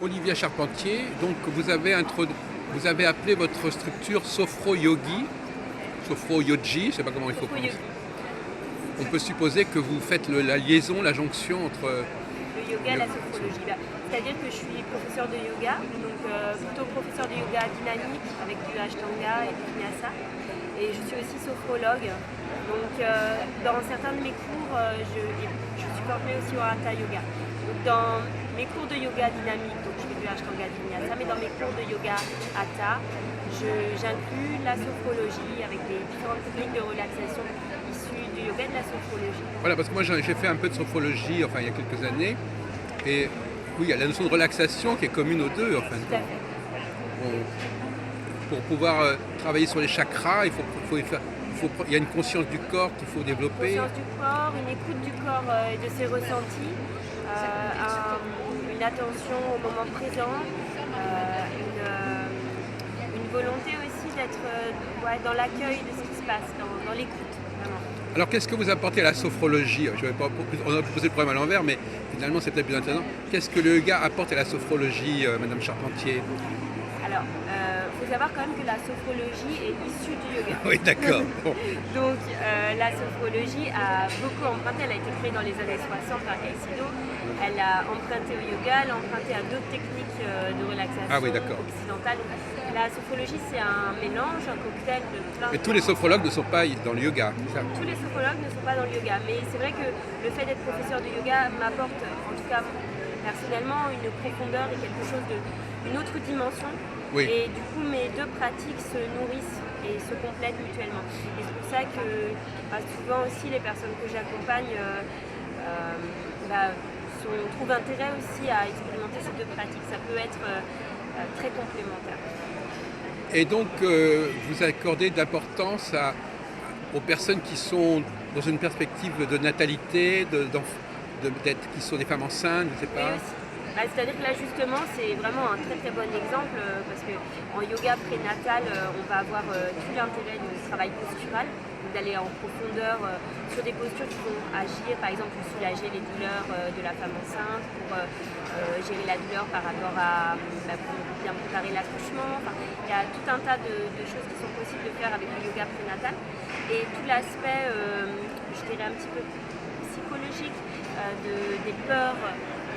Olivia Charpentier, donc vous avez appelé votre structure Sophro Yogi, Sophro Yogi, je ne sais pas comment il faut prononcer. On peut supposer que vous faites la liaison, la jonction entre le yoga et la sophrologie. C'est-à-dire que je suis professeur de yoga, donc plutôt professeur de yoga dynamique avec du Ashtanga et du Vinyasa. Et je suis aussi sophrologue. Donc dans certains de mes cours, je suis formée aussi au Hatha Yoga. Donc dans mes cours de yoga dynamique, donc je fais du Ashtanga du Vinyasa, mais dans mes cours de yoga Hatha, j'inclus la sophrologie avec les différentes techniques de relaxation issues du yoga et de la sophrologie. Voilà, parce que moi j'ai fait un peu de sophrologie, enfin il y a quelques années, et oui, il y a la notion de relaxation qui est commune aux deux, enfin. Tout à fait. Pour pouvoir travailler sur les chakras, il y a une conscience du corps qu'il faut développer. Une conscience du corps, une écoute du corps et de ses ressentis, une attention au moment présent, une volonté aussi d'être dans l'accueil de ce qui se passe, dans l'écoute, vraiment. Alors qu'est-ce que vous apportez à la sophrologie? On a posé le problème à l'envers, mais finalement c'est peut-être plus intéressant. Qu'est-ce que le yoga apporte à la sophrologie, Madame Charpentier? Alors, il faut savoir quand même que la sophrologie est issue du yoga. Oui, d'accord. Bon. Donc, la sophrologie a beaucoup emprunté. Elle a été créée dans les années 60 par Caicedo. Elle a emprunté au yoga, elle a emprunté à d'autres techniques de relaxation occidentales. La sophrologie, c'est un mélange, un cocktail de plein de... Mais tous les sophrologues ne sont pas dans le yoga, c'est ça? Tous les sophrologues ne sont pas dans le yoga. Mais c'est vrai que le fait d'être professeur de yoga m'apporte, en tout cas personnellement, une profondeur et quelque chose une autre dimension. Oui. Et du coup, mes deux pratiques se nourrissent et se complètent mutuellement. Et c'est pour ça que souvent aussi les personnes que j'accompagne trouvent intérêt aussi à expérimenter ces deux pratiques. Ça peut être très complémentaire. Et donc, vous accordez de l'importance aux personnes qui sont dans une perspective de natalité, qui sont des femmes enceintes, je ne sais pas. Oui, aussi. C'est-à-dire que là justement c'est vraiment un très très bon exemple parce qu'en yoga prénatal on va avoir tout l'intérêt du travail postural, d'aller en profondeur sur des postures qui vont agir par exemple pour soulager les douleurs de la femme enceinte, pour gérer la douleur par rapport à pour bien préparer l'accouchement. Il y a tout un tas de choses qui sont possibles de faire avec le yoga prénatal et tout l'aspect je dirais un petit peu psychologique des peurs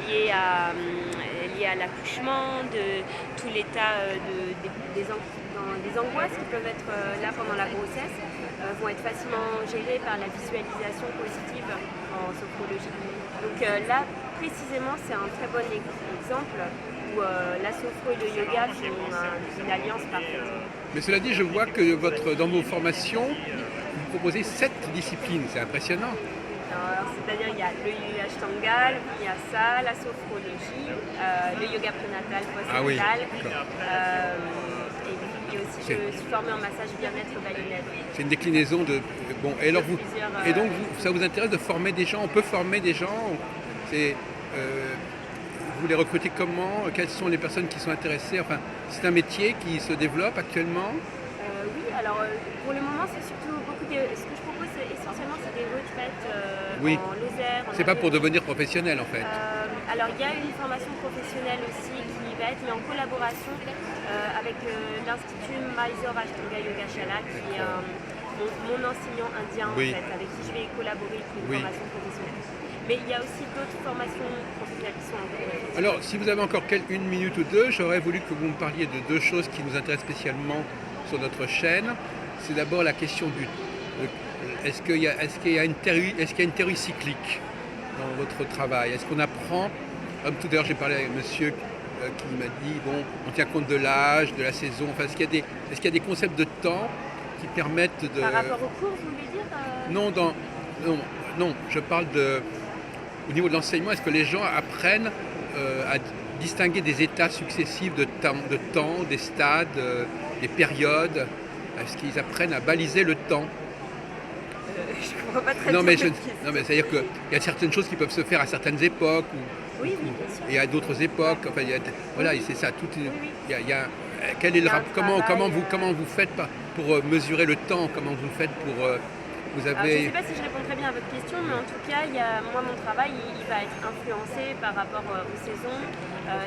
liées à l'accouchement, de tout l'état des angoisses qui peuvent être là pendant la grossesse, vont être facilement gérées par la visualisation positive en sophrologie. Donc là, précisément, c'est un très bon exemple où la sophro et le yoga font une alliance parfaite. Mais cela dit, je vois que dans vos formations, vous proposez 7 disciplines, c'est impressionnant. C'est-à-dire il y a le Ashtanga, le Vinyasa, la sophrologie, le yoga prénatal, postnatal. Et aussi je suis formée en massage bien-être balinette. C'est une déclinaison de... Bon, et alors donc ça vous intéresse de former des gens? On peut former des gens? Vous les recrutez comment? Quelles sont les personnes qui sont intéressées? Enfin, c'est un métier qui se développe actuellement? Oui, alors pour le moment c'est surtout ce que je propose essentiellement c'est des retraites en laser. C'est pas pour devenir professionnel en fait. Alors il y a une formation professionnelle aussi qui va être mais en collaboration avec l'Institut Mysore Ashtanga Yoga Shala qui est mon enseignant indien en fait, avec qui je vais collaborer pour une formation professionnelle. Mais il y a aussi d'autres formations professionnelles qui sont en cours. Alors, si vous avez encore une minute ou deux, j'aurais voulu que vous me parliez de deux choses qui nous intéressent spécialement sur notre chaîne. C'est d'abord la question est-ce qu'il y a une théorie cyclique dans votre travail? Est-ce qu'on apprend, comme tout à l'heure j'ai parlé avec monsieur qui m'a dit, on tient compte de l'âge, de la saison, enfin, est-ce qu'il y a des concepts de temps qui permettent de... Par rapport aux cours, vous voulez dire Non, je parle au niveau de l'enseignement, est-ce que les gens apprennent à distinguer des états successifs de temps, des stades, des périodes? Est-ce qu'ils apprennent à baliser le temps? Je ne comprends pas très bien. Non, mais c'est-à-dire qu'il y a certaines choses qui peuvent se faire à certaines époques. Oui, bien sûr. Et à d'autres époques. Enfin, voilà, c'est ça. Comment vous faites pour mesurer le temps? Comment vous faites pour vous Alors, je ne avez... sais pas si je réponds très bien à votre question, mais en tout cas, moi, mon travail, il va être influencé par rapport aux saisons.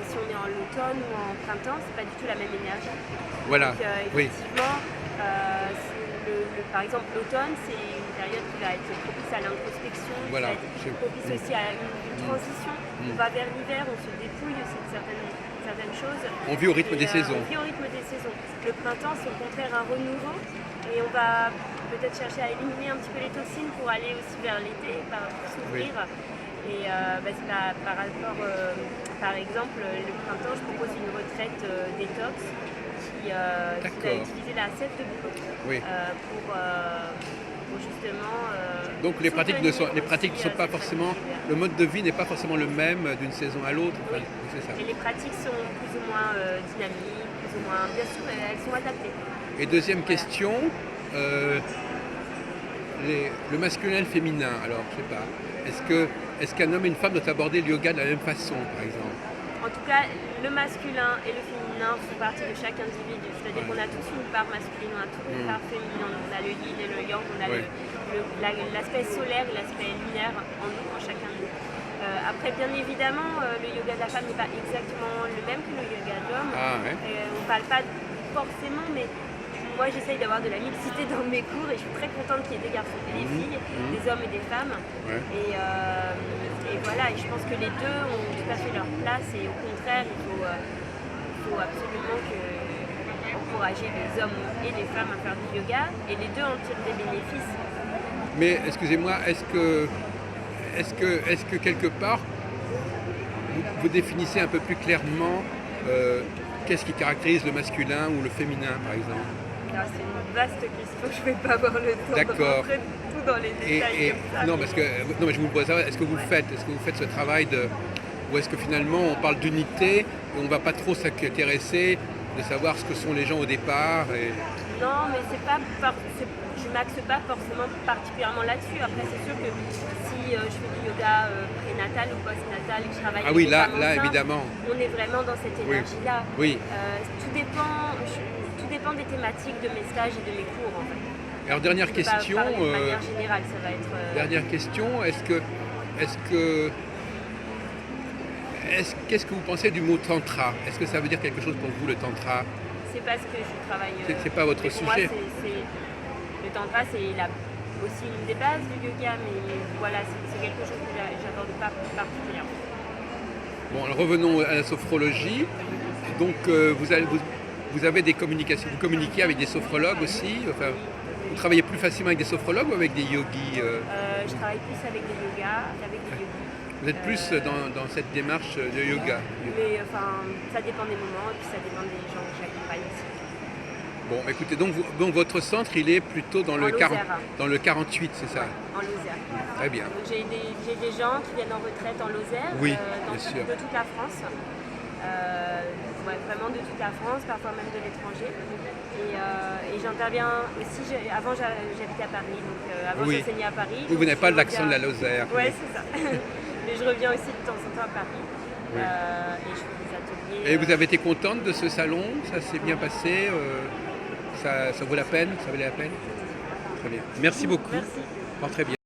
Si on est en automne ou en printemps, c'est pas du tout la même énergie. Voilà, Donc, oui, effectivement, par exemple, l'automne, c'est une période qui va être propice à l'introspection, qui voilà. va être propice aussi à une transition. On va vers l'hiver, on se dépouille aussi de certaines choses. On vit au rythme des saisons. On vit au rythme des saisons. Le printemps, c'est au contraire un renouveau et on va peut-être chercher à éliminer un petit peu les toxines pour aller aussi vers l'été, pour s'ouvrir. Et par rapport, par exemple, le printemps, je propose une retraite détox qui va utiliser la sève de bouleau pour justement. Donc les pratiques ne sont pas forcément, le mode de vie n'est pas forcément le même d'une saison à l'autre. Oui. C'est ça. Et les pratiques sont plus ou moins dynamiques, plus ou moins, bien sûr, elles sont adaptées. Et deuxième question, le masculin et le féminin. Alors, je sais pas, est-ce qu'un homme et une femme doivent aborder le yoga de la même façon, par exemple? En tout cas, le masculin et le féminin font partie de chaque individu. C'est-à-dire qu'on a tous une part masculine, on a tous une part féminine, on a le yin et le yang, on a l'aspect solaire et l'aspect lunaire en nous, en chacun de nous. Après, bien évidemment, le yoga de la femme n'est pas exactement le même que le yoga de l'homme. On ne parle pas forcément, mais moi j'essaye d'avoir de la mixité dans mes cours et je suis très contente qu'il y ait des garçons et des filles, des hommes et des femmes. Et voilà, et je pense que les deux ont tout à fait leur place et au contraire, il faut absolument encourager les hommes et les femmes à faire du yoga et les deux en tirent des bénéfices. Mais excusez-moi, est-ce que quelque part vous définissez un peu plus clairement qu'est-ce qui caractérise le masculin ou le féminin, par exemple? Alors, c'est une vaste question, je ne vais pas avoir le temps de rentrer tout dans les détails comme ça. Non, mais je vous pose ça, est-ce que vous faites ce travail ou est-ce que finalement on parle d'unité et on ne va pas trop s'intéresser de savoir ce que sont les gens au départ Non, mais je ne m'axe pas forcément particulièrement là-dessus. Après, c'est sûr que si je fais du yoga prénatal ou postnatal et que je travaille avec les femmes enceintes, évidemment. On est vraiment dans cette énergie-là. Oui. Tout dépend des thématiques de mes stages et de mes cours, en fait. Alors, dernière question. De manière générale, ça va être... Dernière question, qu'est-ce que vous pensez du mot tantra? Est-ce que ça veut dire quelque chose pour vous, le tantra? C'est parce que je travaille... c'est pas votre sujet. Moi, le tantra, c'est aussi une des bases du yoga, mais voilà, c'est quelque chose que j'aborde pas particulièrement. Bon, alors revenons à la sophrologie. Donc, vous avez des communications, vous communiquez avec des sophrologues aussi. Enfin, vous travaillez plus facilement avec des sophrologues ou avec des yogis Je travaille plus avec des yogas, avec des yogis. Vous êtes plus dans cette démarche de yoga. Mais ça dépend des moments et puis ça dépend des gens que j'accompagne aussi. Bon, écoutez, donc votre centre, il est plutôt dans le 48, c'est ça? En Lozère. Très bien. J'ai des gens qui viennent en retraite en Lozère, de toute la France. Vraiment de toute la France, parfois même de l'étranger. Et j'interviens aussi, avant j'habitais à Paris, donc avant j'enseignais à Paris. Vous n'avez pas l'accent de la Lozère. Oui, c'est ça. Mais je reviens aussi de temps en temps à Paris. Et je fais des ateliers. Et vous avez été contente de ce salon? Ça s'est bien passé? Ça vaut la peine? Ça valait la peine? Très bien. Merci beaucoup. Merci. Très bien.